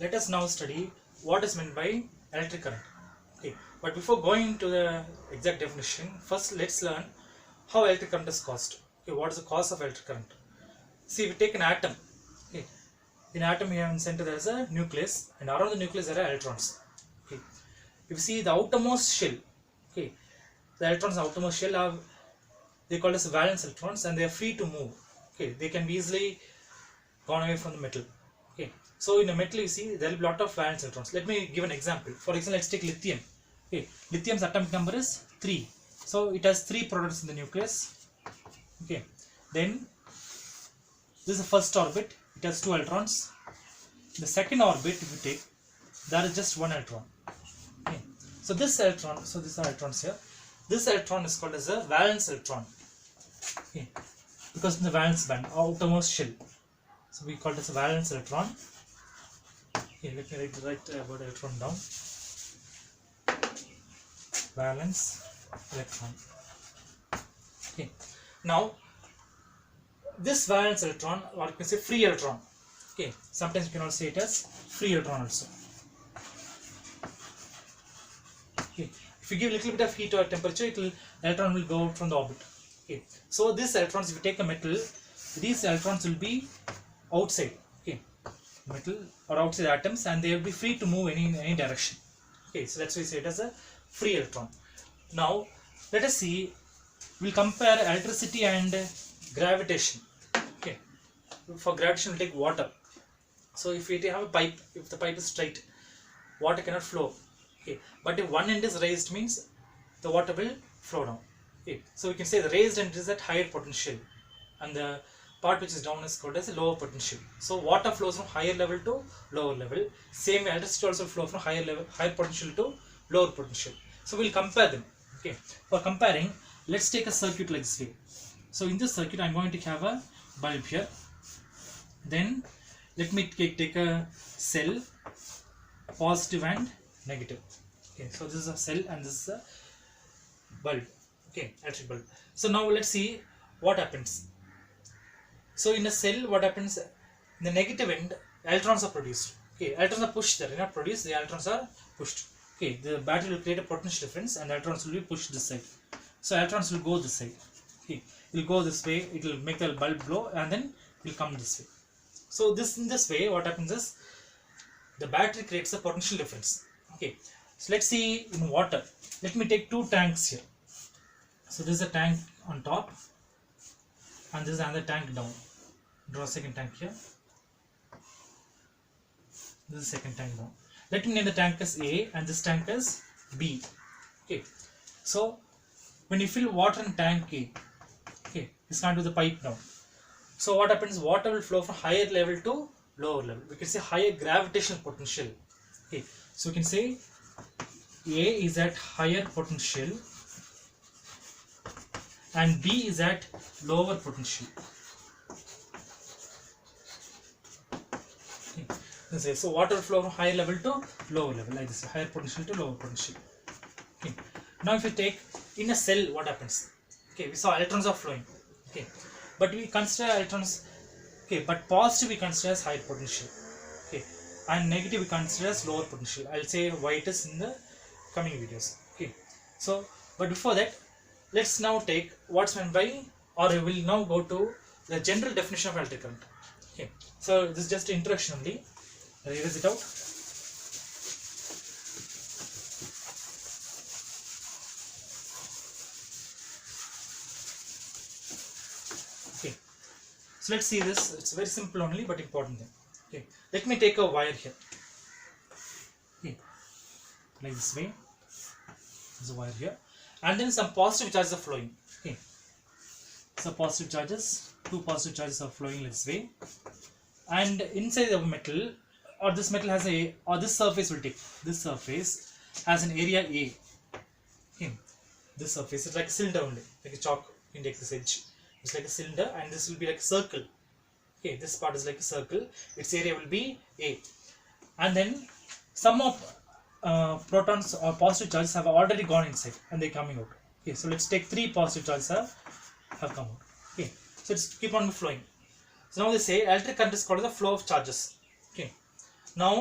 let us now study what is meant by electric current. Okay, but before going into the exact definition, first let's learn how electric current is caused. Okay, what is the cause of electric current? See, if we take an atom, okay, in atom here in the center there is a nucleus, and around the nucleus there are electrons. Okay, if you see the outermost shell, okay, the electrons in the outermost shell are they called as valence electrons, and they are free to move. Okay, they can be easily gone away from the metal. Okay, so in a metal you see there will be a lot of valence electrons. Let me give an example. For example, let's take lithium. Okay, lithium's atomic number is 3, so it has 3 protons in the nucleus. Okay, then this is the first orbit, it has 2 electrons. The second orbit, if you take, there is just 1 electron. Okay, so this electron, so these are electrons here, this electron is called as a valence electron. Okay, because in the valence band, outermost shell, so we call it as a valence electron. Okay, let me write the word electron down. Valence electron. Okay, now this valence electron, or you can say free electron. Okay, sometimes you can also say it as free electron also. Okay, if you give a little bit of heat or temperature, electron will go out from the orbit. Okay, so these electrons, if you take a metal, these electrons will be outside. Okay, metal or outside atoms, and they will be free to move in any direction. Okay, so that's why we say it as a free electron. Now let us see, we'll compare electricity and gravitation. Okay, for gravitation we'll take water. So if we have a pipe, if the pipe is straight, water cannot flow. Okay, but if one end is raised, means the water will flow down. Okay, so we can say the raised end is at higher potential, and the part which is down is called as a lower potential. So water flows from higher level to lower level. Same electricity also flow from higher level, higher potential to lower potential. So we'll compare them. Okay, for comparing, let's take a circuit like this way. So in this circuit, I'm going to have a bulb here. Then let me take a cell, positive and negative. Okay, so this is a cell and this is a bulb. Okay, electric bulb. So now let's see what happens. So in a cell, what happens? In the negative end, electrons are produced. Okay, electrons are pushed there, they're not produced, the electrons are pushed. Okay, the battery will create a potential difference and electrons will be pushed this side. So electrons will go this side. Okay, it will go this way, it will make the bulb glow, and then it will come this way. So in this way, what happens is the battery creates a potential difference. Okay, so let's see in water. Let me take 2 tanks here. So this is a tank on top, and this is another tank down. Draw a second tank here. This is second tank down. Let me name the tank as A and this tank as B. Okay, so when you fill water in tank A, okay, it's going to the pipe down. So what happens? Water will flow from higher level to lower level. We can say higher gravitational potential. Okay, so we can say A is at higher potential and B is at lower potential. Okay. So water will flow from higher level to lower level, like this, higher potential to lower potential. Okay. Now if you take in a cell, what happens? Okay, we saw electrons are flowing. Okay, but we consider electrons. Okay, but positive we consider as higher potential. Okay, and negative we consider as lower potential. I'll say why it is in the coming videos. Okay, so but before that, let's now take what's meant by, or we will now go to the general definition of electric current. Okay, so this is just introduction only. I'll erase it out. Okay, so let's see this. It's very simple only, but important thing. Okay, let me take a wire here. Okay, like this way. There's a wire here, and then some positive charges are flowing. Okay, so positive charges, 2 positive charges are flowing like this way, and inside the metal, or this metal has a, or this surface will take, this surface has an area A. Okay, this surface is like a cylinder only, like a chalk. You can take this edge, it's like a cylinder, and this will be like a circle. Okay, this part is like a circle, its area will be A, and then some of protons or positive charges have already gone inside and they're coming out. Okay, so let's take 3 positive charges have come out. Okay, so it's keep on flowing. So now they say electric current is called the flow of charges. Okay, now